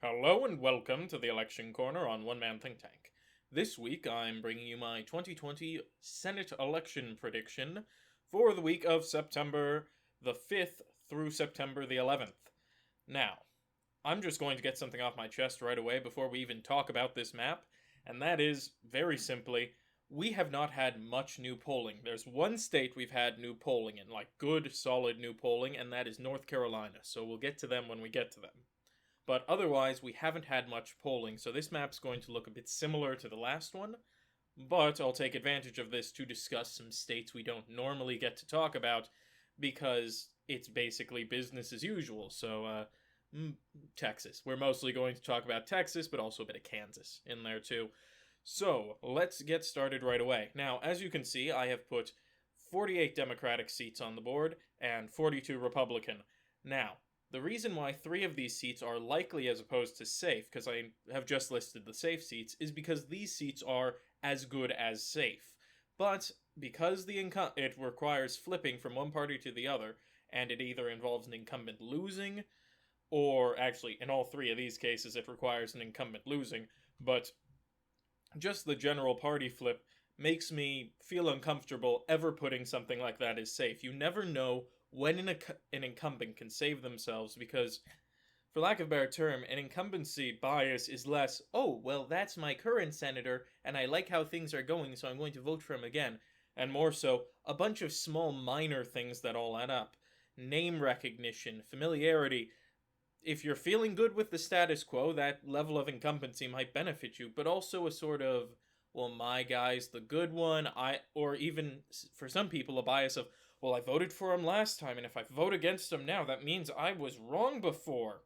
Hello and welcome to the Election Corner on One Man Think Tank. This week I'm bringing you my 2020 Senate election prediction for the week of September the 5th through September the 11th. Now, I'm just going to get something off my chest right away before we even talk about this map, and that is, very simply, we have not had much new polling. There's one state we've had new polling in, like good, solid new polling, and that is North Carolina, so we'll get to them when we get to them. But otherwise, we haven't had much polling, so this map's going to look a bit similar to the last one, but I'll take advantage of this to discuss some states we don't normally get to talk about, because it's basically business as usual, so, Texas. We're mostly going to talk about Texas, but also a bit of Kansas in there too. So, let's get started right away. Now, as you can see, I have put 48 Democratic seats on the board and 42 Republican. Now, the reason why 3 of these seats are likely as opposed to safe, because I have just listed the safe seats, is because these seats are as good as safe. But because it requires flipping from one party to the other, and it either involves an incumbent losing, or actually, in all 3 of these cases, it requires an incumbent losing, but just the general party flip makes me feel uncomfortable ever putting something like that as safe. You never know when an incumbent can save themselves because, for lack of a better term, an incumbency bias is less, oh, well, that's my current senator, and I like how things are going, so I'm going to vote for him again, and more so, a bunch of small minor things that all add up. Name recognition, familiarity. If you're feeling good with the status quo, that level of incumbency might benefit you, but also a sort of, well, my guy's the good one, or even, for some people, a bias of, well, I voted for him last time, and if I vote against him now, that means I was wrong before.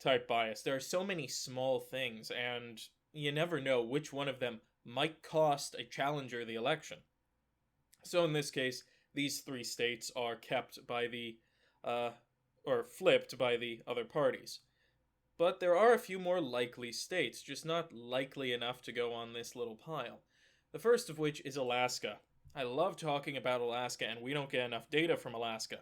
Type bias. There are so many small things, and you never know which one of them might cost a challenger the election. So in this case, these 3 states are kept by or flipped by the other parties. But there are a few more likely states, just not likely enough to go on this little pile. The first of which is Alaska. I love talking about Alaska, and we don't get enough data from Alaska.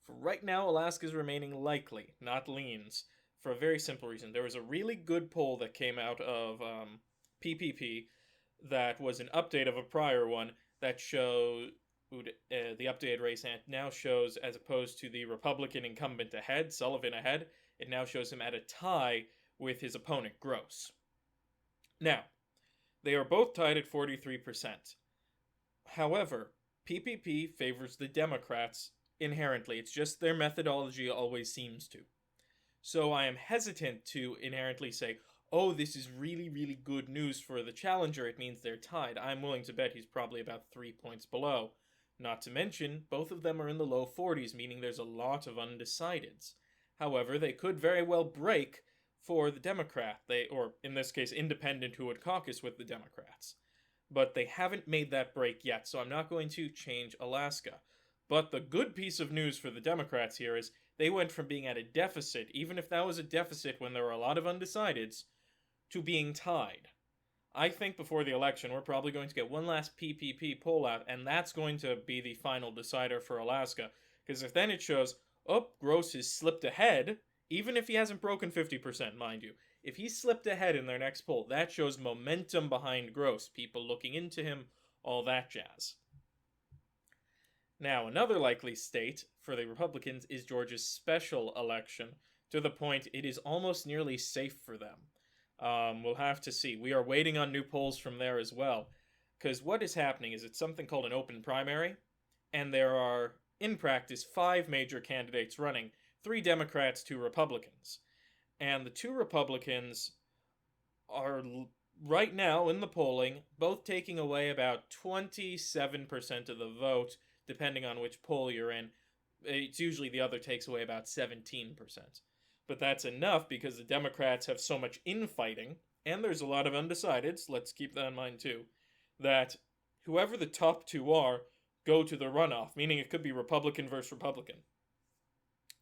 For right now, Alaska's remaining likely, not leans, for a very simple reason. There was a really good poll that came out of PPP that was an update of a prior one that showed the updated race and now shows, as opposed to the Republican incumbent ahead, Sullivan ahead, it now shows him at a tie with his opponent, Gross. Now, they are both tied at 43%. However, PPP favors the Democrats inherently. It's just their methodology always seems to. So I am hesitant to inherently say, oh, this is really, really good news for the challenger. It means they're tied. I'm willing to bet he's probably about 3 points below. Not to mention, both of them are in the low 40s, meaning there's a lot of undecideds. However, they could very well break for the Democrat, or in this case, independent who would caucus with the Democrats. But they haven't made that break yet, so I'm not going to change Alaska. But the good piece of news for the Democrats here is they went from being at a deficit, even if that was a deficit when there were a lot of undecideds, to being tied. I think before the election we're probably going to get one last PPP poll out, and that's going to be the final decider for Alaska. Because if then it shows, oh, Gross has slipped ahead, even if he hasn't broken 50%, mind you. If he slipped ahead in their next poll, that shows momentum behind Gross, people looking into him, all that jazz. Now, another likely state for the Republicans is Georgia's special election, to the point it is almost nearly safe for them. We'll have to see. We are waiting on new polls from there as well, because what is happening is it's something called an open primary, and there are, in practice, 5 major candidates running, 3 Democrats, 2 Republicans. And the 2 Republicans are, right now in the polling, both taking away about 27% of the vote, depending on which poll you're in. It's usually the other takes away about 17%. But that's enough because the Democrats have so much infighting, and there's a lot of undecideds, let's keep that in mind too, that whoever the top 2 are go to the runoff, meaning it could be Republican versus Republican.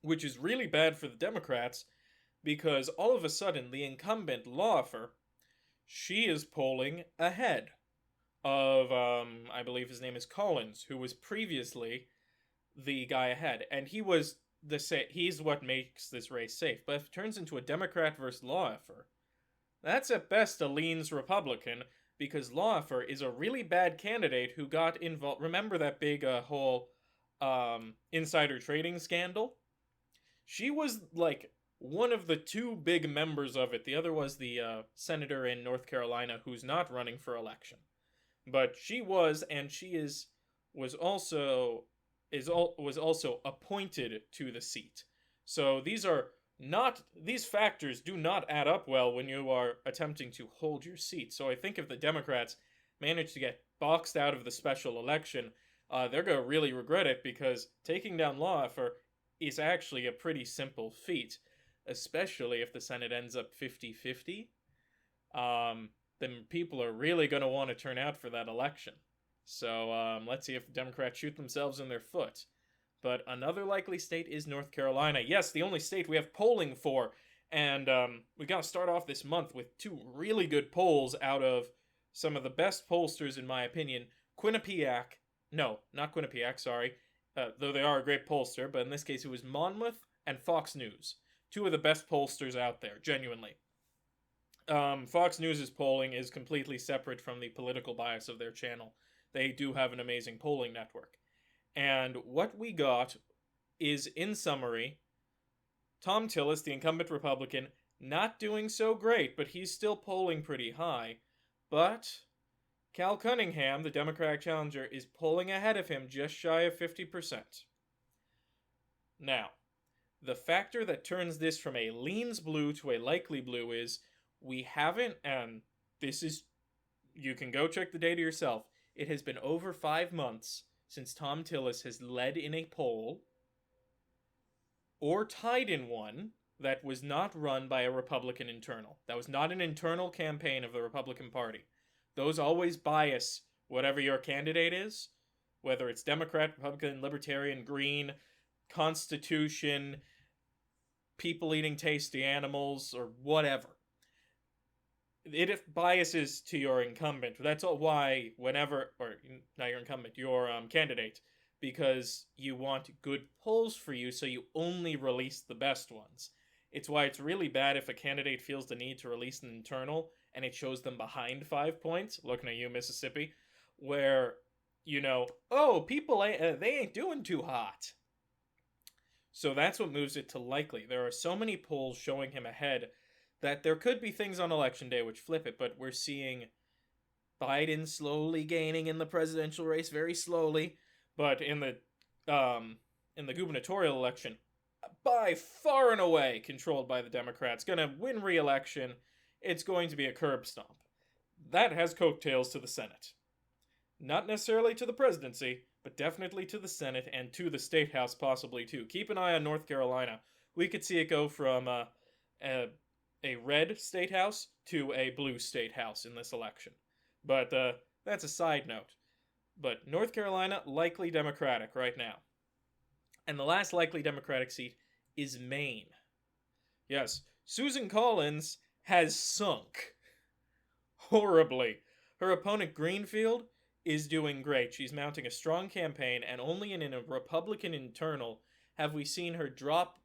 Which is really bad for the Democrats, because all of a sudden the incumbent Laufer, she is polling ahead of, I believe his name is Collins, who was previously the guy ahead. And he was he's what makes this race safe. But if it turns into a Democrat versus Lawfer, that's at best a leans Republican, because Lawfer is a really bad candidate who got involved. Remember that big whole insider trading scandal? She was like one of the two big members of it. The other was the senator in North Carolina who's not running for election, but she was, and she was also was also appointed to the seat. So these factors do not add up well when you are attempting to hold your seat. So I think if the Democrats manage to get boxed out of the special election, they're going to really regret it, because taking down Lawfer is actually a pretty simple feat, especially if the Senate ends up 50-50. Then people are really going to want to turn out for that election. So let's see if the Democrats shoot themselves in their foot. But another likely state is North Carolina. Yes, the only state we have polling for. And we got to start off this month with two really good polls out of some of the best pollsters, in my opinion. Quinnipiac. No, not Quinnipiac, sorry. Though they are a great pollster, but in this case it was Monmouth and Fox News. Two of the best pollsters out there, genuinely. Fox News' polling is completely separate from the political bias of their channel. They do have an amazing polling network. And what we got is, in summary, Tom Tillis, the incumbent Republican, not doing so great, but he's still polling pretty high. But Cal Cunningham, the Democratic challenger, is polling ahead of him, just shy of 50%. Now, the factor that turns this from a leans blue to a likely blue is we haven't, and this is, you can go check the data yourself, it has been over 5 months since Tom Tillis has led in a poll or tied in one that was not run by a Republican internal. That was not an internal campaign of the Republican Party. Those always bias whatever your candidate is, whether it's Democrat, Republican, Libertarian, Green, Constitution, people eating tasty animals, or whatever. It biases to your incumbent. That's why whenever, or not your incumbent, your candidate, because you want good polls for you, so you only release the best ones. It's why it's really bad if a candidate feels the need to release an internal and it shows them behind 5 points, looking at you, Mississippi, where, people they ain't doing too hot. So that's what moves it to likely. There are so many polls showing him ahead that there could be things on election day which flip it, but we're seeing Biden slowly gaining in the presidential race, very slowly, but in the gubernatorial election, by far and away controlled by the Democrats, gonna win re-election. It's going to be a curb stomp. That has coattails to the Senate. Not necessarily to the presidency, but definitely to the Senate and to the State House possibly too. Keep an eye on North Carolina. We could see it go from a red State House to a blue State House in this election. But that's a side note. But North Carolina, likely Democratic right now. And the last likely Democratic seat is Maine. Yes, Susan Collins has sunk horribly. Her opponent, Greenfield, is doing great. She's mounting a strong campaign, and only in a Republican internal have we seen her drop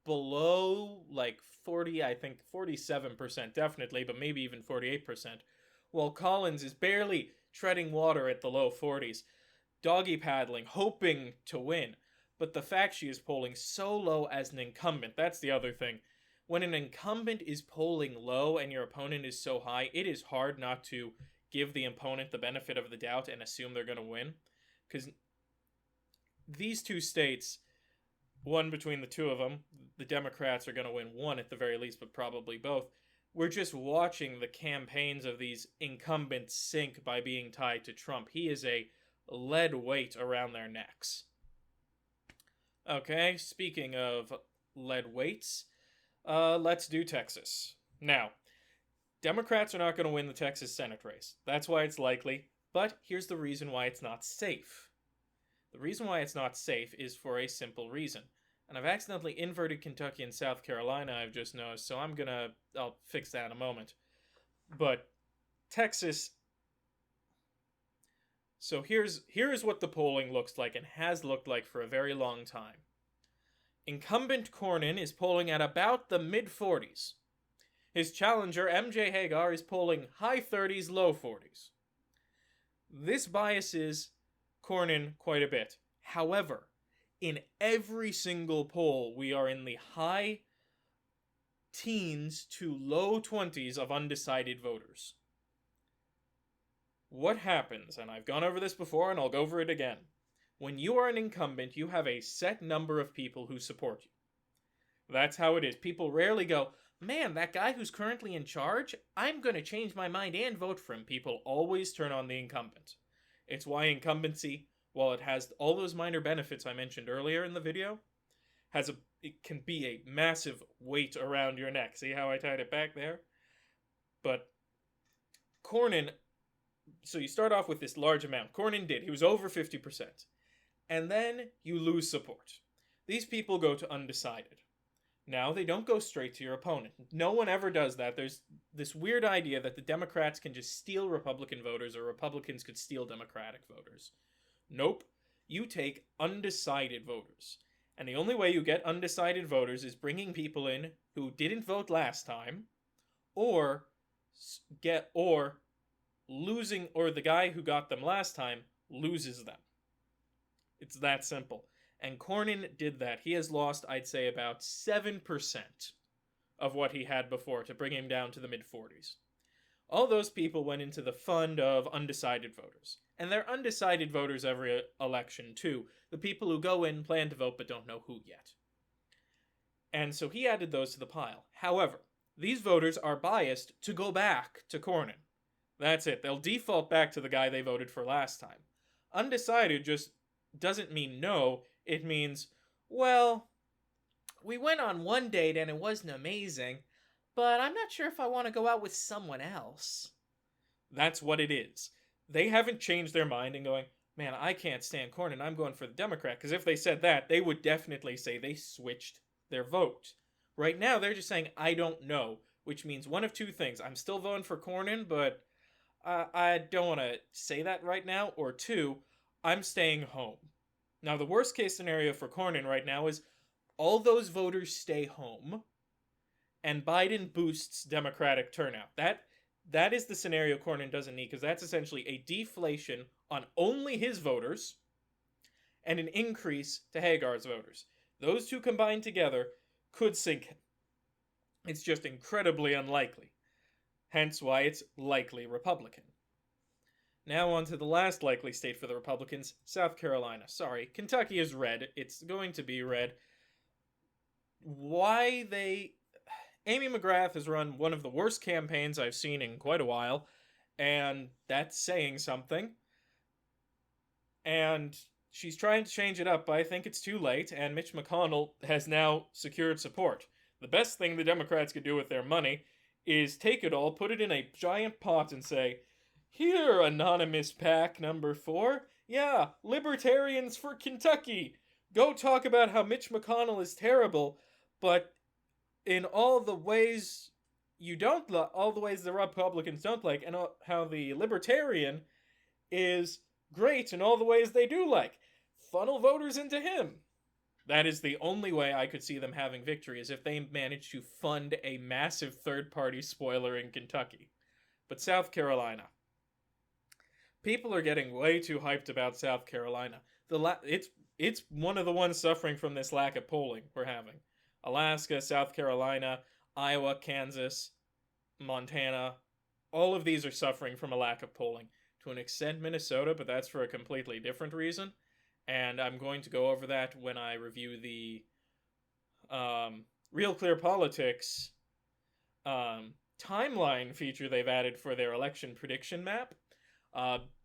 below 40, I think 47% definitely, but maybe even 48%, while Collins is barely treading water at the low 40s, doggy paddling, hoping to win. But the fact she is polling so low as an incumbent, that's the other thing. When an incumbent is polling low and your opponent is so high, it is hard not to give the opponent the benefit of the doubt and assume they're going to win. Because these two states, one between the two of them, the Democrats are going to win one at the very least, but probably both. We're just watching the campaigns of these incumbents sink by being tied to Trump. He is a lead weight around their necks. Okay, speaking of lead weights, let's do Texas. Now, Democrats are not going to win the Texas Senate race. That's why it's likely, but here's the reason why it's not safe. The reason why it's not safe is for a simple reason. And I've accidentally inverted Kentucky and South Carolina, I've just noticed, so I'll fix that in a moment. But Texas, so here's what the polling looks like and has looked like for a very long time. Incumbent Cornyn is polling at about the mid-40s. His challenger, MJ Hagar, is polling high 30s, low 40s. This biases Cornyn quite a bit. However, in every single poll, we are in the high teens to low 20s of undecided voters. What happens, and I've gone over this before and I'll go over it again. When you are an incumbent, you have a set number of people who support you. That's how it is. People rarely go, man, that guy who's currently in charge, I'm going to change my mind and vote for him. People always turn on the incumbent. It's why incumbency, while it has all those minor benefits I mentioned earlier in the video, it can be a massive weight around your neck. See how I tied it back there? But Cornyn, so you start off with this large amount. Cornyn did. He was over 50%. And then you lose support. These people go to undecided. Now, they don't go straight to your opponent. No one ever does that. There's this weird idea that the Democrats can just steal Republican voters or Republicans could steal Democratic voters. Nope. You take undecided voters. And the only way you get undecided voters is bringing people in who didn't vote last time, or losing, or the guy who got them last time loses them. It's that simple. And Cornyn did that. He has lost, I'd say, about 7% of what he had before to bring him down to the mid-40s. All those people went into the fund of undecided voters. And they're undecided voters every election, too. The people who go in, plan to vote, but don't know who yet. And so he added those to the pile. However, these voters are biased to go back to Cornyn. That's it. They'll default back to the guy they voted for last time. Undecided just doesn't mean no. It means, well, we went on one date and it wasn't amazing, but I'm not sure if I want to go out with someone else. That's what it is. They haven't changed their mind and going, man, I can't stand Cornyn, I'm going for the Democrat. Because if they said that, they would definitely say they switched their vote. Right now, they're just saying, I don't know, which means one of two things. I'm still voting for Cornyn, but I don't want to say that right now. Or two, I'm staying home. Now, the worst case scenario for Cornyn right now is all those voters stay home and Biden boosts Democratic turnout. That is the scenario Cornyn doesn't need, because that's essentially a deflation on only his voters and an increase to Hagar's voters. Those two combined together could sink him. It's just incredibly unlikely. Hence why it's likely Republican. Now on to the last likely state for the Republicans, South Carolina. Sorry, Kentucky is red. It's going to be red. Amy McGrath has run one of the worst campaigns I've seen in quite a while, and that's saying something. And she's trying to change it up, but I think it's too late, and Mitch McConnell has now secured support. The best thing the Democrats could do with their money is take it all, put it in a giant pot, and say, here, anonymous PAC number 4. Yeah, libertarians for Kentucky. Go talk about how Mitch McConnell is terrible, but in all the ways all the ways the Republicans don't like, and how the libertarian is great in all the ways they do like. Funnel voters into him. That is the only way I could see them having victory, is if they manage to fund a massive third-party spoiler in Kentucky. But South Carolina. People are getting way too hyped about South Carolina. It's one of the ones suffering from this lack of polling we're having. Alaska, South Carolina, Iowa, Kansas, Montana, all of these are suffering from a lack of polling. To an extent, Minnesota, but that's for a completely different reason. And I'm going to go over that when I review the Real Clear Politics timeline feature they've added for their election prediction map.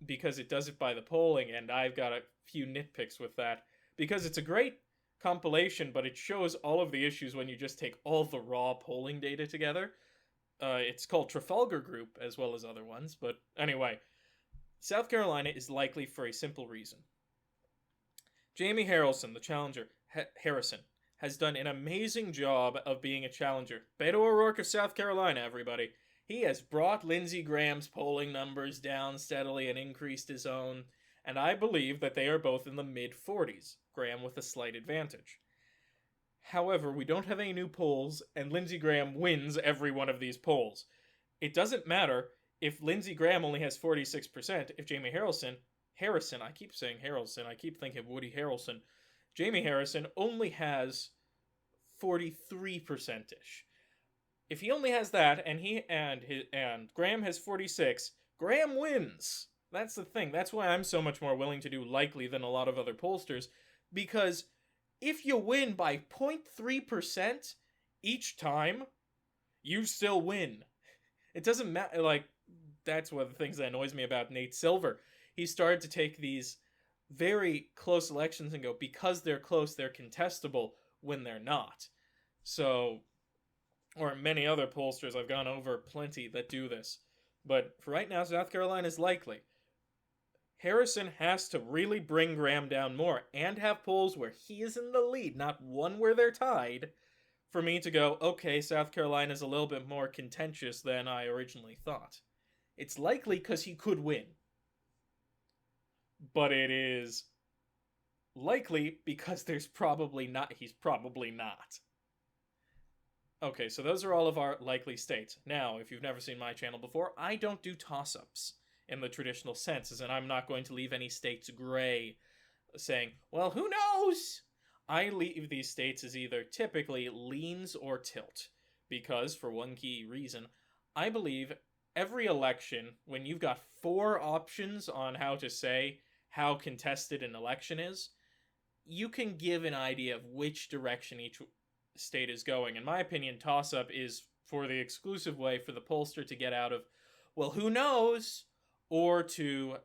Because it does it by the polling, and I've got a few nitpicks with that. Because it's a great compilation, but it shows all of the issues when you just take all the raw polling data together. It's called Trafalgar Group, as well as other ones, but anyway. South Carolina is likely for a simple reason. Jamie Harrelson, the challenger, Harrison, has done an amazing job of being a challenger. Beto O'Rourke of South Carolina, everybody. He has brought Lindsey Graham's polling numbers down steadily and increased his own, and I believe that they are both in the mid-40s, Graham with a slight advantage. However, we don't have any new polls, and Lindsey Graham wins every one of these polls. It doesn't matter if Lindsey Graham only has 46%, if Jamie Harrison, I keep saying Harrelson, I keep thinking of Woody Harrelson, Jamie Harrison only has 43%ish. If he only has that, and Graham has 46, Graham wins. That's the thing. That's why I'm so much more willing to do likely than a lot of other pollsters, because if you win by 0.3% each time, you still win. It doesn't matter. Like, that's one of the things that annoys me about Nate Silver. He started to take these very close elections and go, because they're close, they're contestable, when they're not. So, or many other pollsters, I've gone over plenty that do this. But for right now, South Carolina is likely. Harrison has to really bring Graham down more and have polls where he is in the lead, not one where they're tied, for me to go, okay, South Carolina is a little bit more contentious than I originally thought. It's likely because he could win. But it is likely because he's probably not. Okay, so those are all of our likely states. Now, if you've never seen my channel before, I don't do toss-ups in the traditional sense, as in I'm not going to leave any states gray, saying, well, who knows? I leave these states as either typically leans or tilt, because, for one key reason, I believe every election, when you've got 4 options on how to say how contested an election is, you can give an idea of which direction each state is going. In my opinion, toss-up is for the exclusive way for the pollster to get out of, well, who knows? Or to,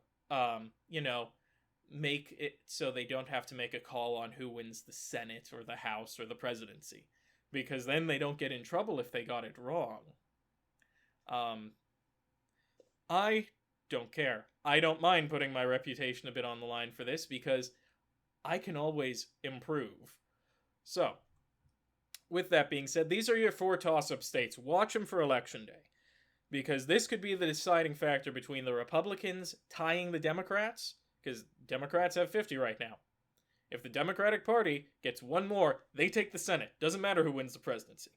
make it so they don't have to make a call on who wins the Senate or the House or the presidency. Because then they don't get in trouble if they got it wrong. I don't care. I don't mind putting my reputation a bit on the line for this, because I can always improve. So, with that being said, these are your 4 toss-up states. Watch them for Election Day, because this could be the deciding factor between the Republicans tying the Democrats, because Democrats have 50 right now. If the Democratic Party gets 1 more, they take the Senate. Doesn't matter who wins the presidency.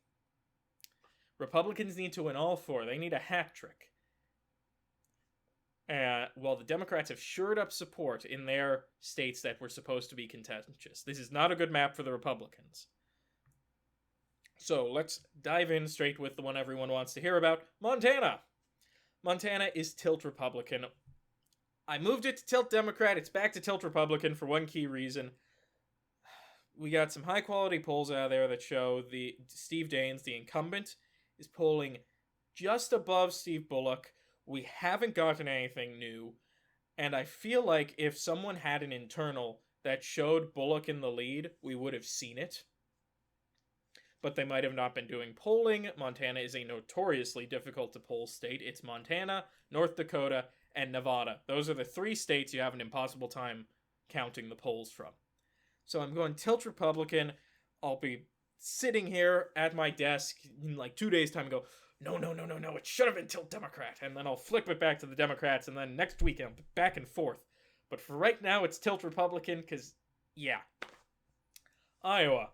Republicans need to win all 4. They need a hat trick. While the Democrats have shored up support in their states that were supposed to be contentious. This is not a good map for the Republicans. So let's dive in straight with the one everyone wants to hear about, Montana. Montana is tilt Republican. I moved it to tilt Democrat. It's back to tilt Republican for one key reason. We got some high quality polls out there that show the Steve Daines, the incumbent, is polling just above Steve Bullock. We haven't gotten anything new, and I feel like if someone had an internal that showed Bullock in the lead, we would have seen it. But they might have not been doing polling. Montana is a notoriously difficult to poll state. It's Montana, North Dakota, and Nevada. Those are the 3 states you have an impossible time counting the polls from. So I'm going tilt Republican. I'll be sitting here at my desk in like 2 days' time and go, no, it should have been tilt Democrat. And then I'll flip it back to the Democrats, and then next week I'm back and forth. But for right now, it's tilt Republican, because, yeah. Iowa.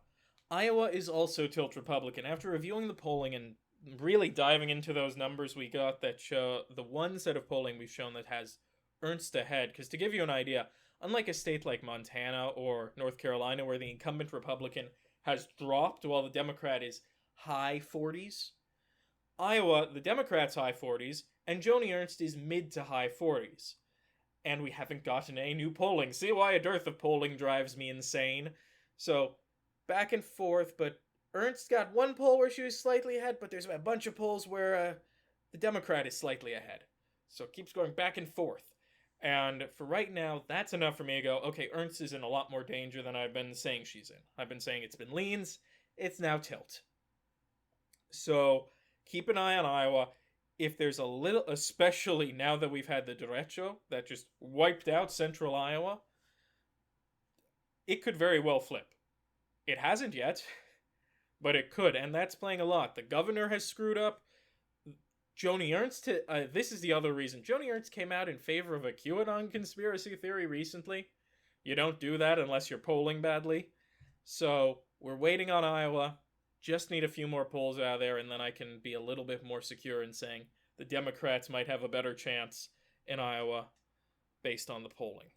Iowa is also tilt Republican. After reviewing the polling and really diving into those numbers we got that show, the one set of polling we've shown that has Ernst ahead, because to give you an idea, unlike a state like Montana or North Carolina where the incumbent Republican has dropped while the Democrat is high 40s, Iowa, the Democrat's high 40s, and Joni Ernst is mid to high 40s. And we haven't gotten any new polling. See why a dearth of polling drives me insane? So, back and forth, but Ernst got 1 poll where she was slightly ahead, but there's a bunch of polls where the Democrat is slightly ahead. So it keeps going back and forth. And for right now, that's enough for me to go, okay, Ernst is in a lot more danger than I've been saying she's in. I've been saying it's been leans, it's now tilt. So keep an eye on Iowa. If there's a little, especially now that we've had the derecho that just wiped out central Iowa, it could very well flip. It hasn't yet, but it could, and that's playing a lot. The governor has screwed up. Joni Ernst, this is the other reason. Joni Ernst came out in favor of a QAnon conspiracy theory recently. You don't do that unless you're polling badly. So We're waiting on Iowa. Just need a few more polls out of there, and then I can be a little bit more secure in saying the Democrats might have a better chance in Iowa based on the polling.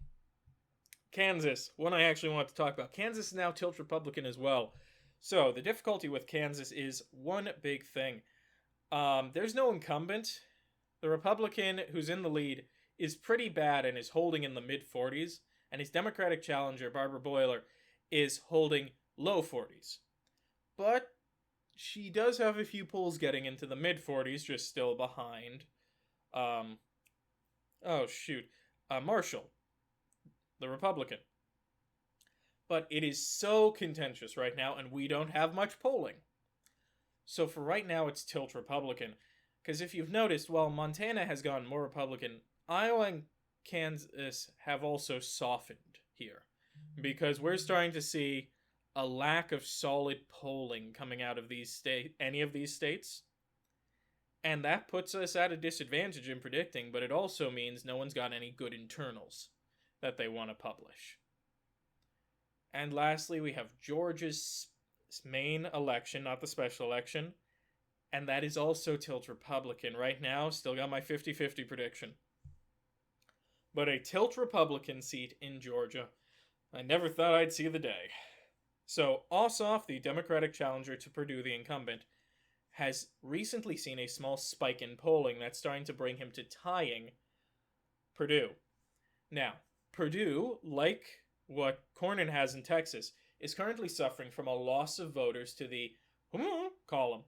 Kansas, one I actually want to talk about. Kansas is now tilt Republican as well. So the difficulty with Kansas is one big thing. There's no incumbent. The Republican who's in the lead is pretty bad and is holding in the mid-40s, and his Democratic challenger, Barbara Boiler, is holding low 40s. But she does have a few polls getting into the mid-40s, just still behind. Marshall, the Republican. But it is so contentious right now, and we don't have much polling. So for right now, it's tilt Republican. Because if you've noticed, while Montana has gone more Republican, Iowa and Kansas have also softened here. Because we're starting to see a lack of solid polling coming out of any of these states. And that puts us at a disadvantage in predicting, but it also means no one's got any good internals that they want to publish. And lastly, we have Georgia's Maine election, not the special election, and that is also tilt Republican. Right now, still got my 50-50 prediction. But a tilt Republican seat in Georgia, I never thought I'd see the day. So, Ossoff, the Democratic challenger to Perdue, the incumbent, has recently seen a small spike in polling that's starting to bring him to tying Perdue. Now, Perdue, like what Cornyn has in Texas, is currently suffering from a loss of voters to the column.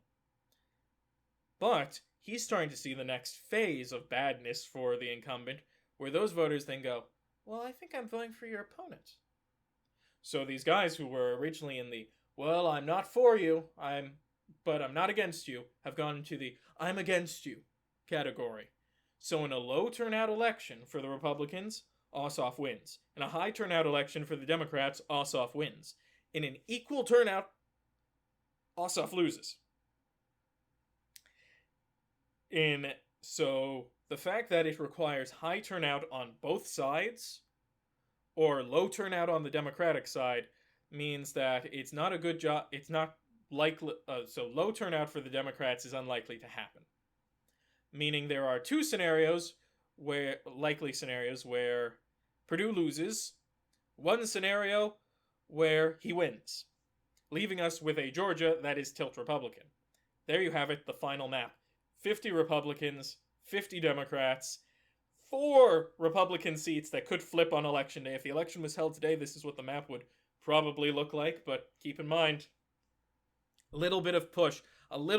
But he's starting to see the next phase of badness for the incumbent, where those voters then go, well, I think I'm voting for your opponent. So these guys who were originally in the, well, I'm not for you, but I'm not against you, have gone into the, I'm against you category. So in a low turnout election for the Republicans, Ossoff wins. In a high turnout election for the Democrats, Ossoff wins. In an equal turnout, Ossoff loses. So the fact that it requires high turnout on both sides, or low turnout on the Democratic side, means that it's not a good job. It's not likely. So low turnout for the Democrats is unlikely to happen. Meaning there are two likely scenarios where Perdue loses, one scenario where he wins, leaving us with a Georgia that is tilt Republican. There you have it, the final map. 50 Republicans, 50 Democrats, 4 Republican seats that could flip on election day. If the election was held today, this is what the map would probably look like, but keep in mind, a little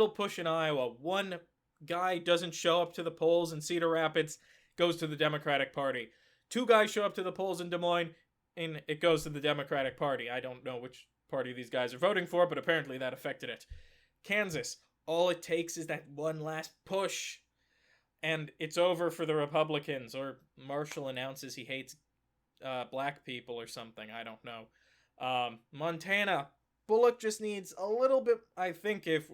push in Iowa. One guy doesn't show up to the polls in Cedar Rapids, goes to the Democratic Party. 2 guys show up to the polls in Des Moines, and it goes to the Democratic Party. I don't know which party these guys are voting for, but apparently that affected it. Kansas, all it takes is that one last push, and it's over for the Republicans, or Marshall announces he hates black people or something. I don't know. Montana, Bullock just needs a little bit, I think, if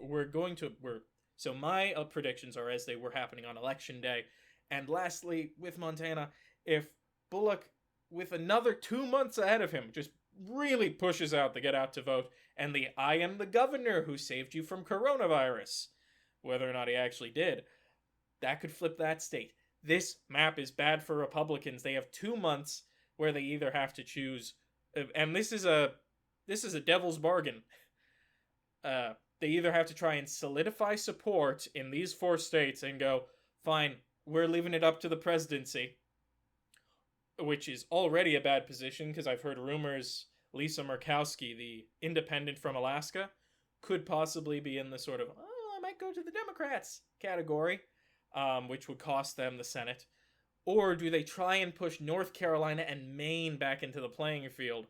so my predictions are as they were happening on election day. And lastly, with Montana, if Bullock, with another 2 months ahead of him, just really pushes out the get out to vote, and the I am the governor who saved you from coronavirus, whether or not he actually did, that could flip that state. This map is bad for Republicans. They have 2 months where they either have to choose, and this is a devil's bargain. They either have to try and solidify support in these 4 states and go, fine, we're leaving it up to the presidency, which is already a bad position because I've heard rumors Lisa Murkowski, the independent from Alaska, could possibly be in the sort of, I might go to the Democrats category, which would cost them the Senate. Or do they try and push North Carolina and Maine back into the playing field?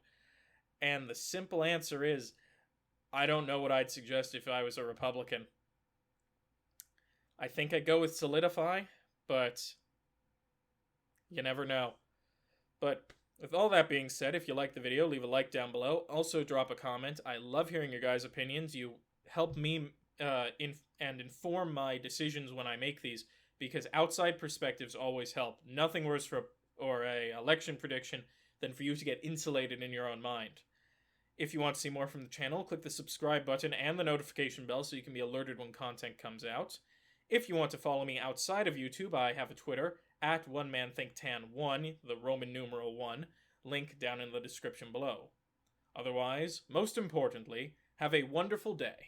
And the simple answer is, I don't know what I'd suggest if I was a Republican. I think I'd go with solidify, but you never know. But with all that being said, if you like the video, leave a like down below. Also drop a comment. I love hearing your guys' opinions. You help me inform my decisions when I make these, because outside perspectives always help. Nothing worse for a election prediction than for you to get insulated in your own mind. If you want to see more from the channel, click the subscribe button and the notification bell so you can be alerted when content comes out. If you want to follow me outside of YouTube, I have a Twitter, at OneManThinkTan1, the Roman numeral 1, link down in the description below. Otherwise, most importantly, have a wonderful day.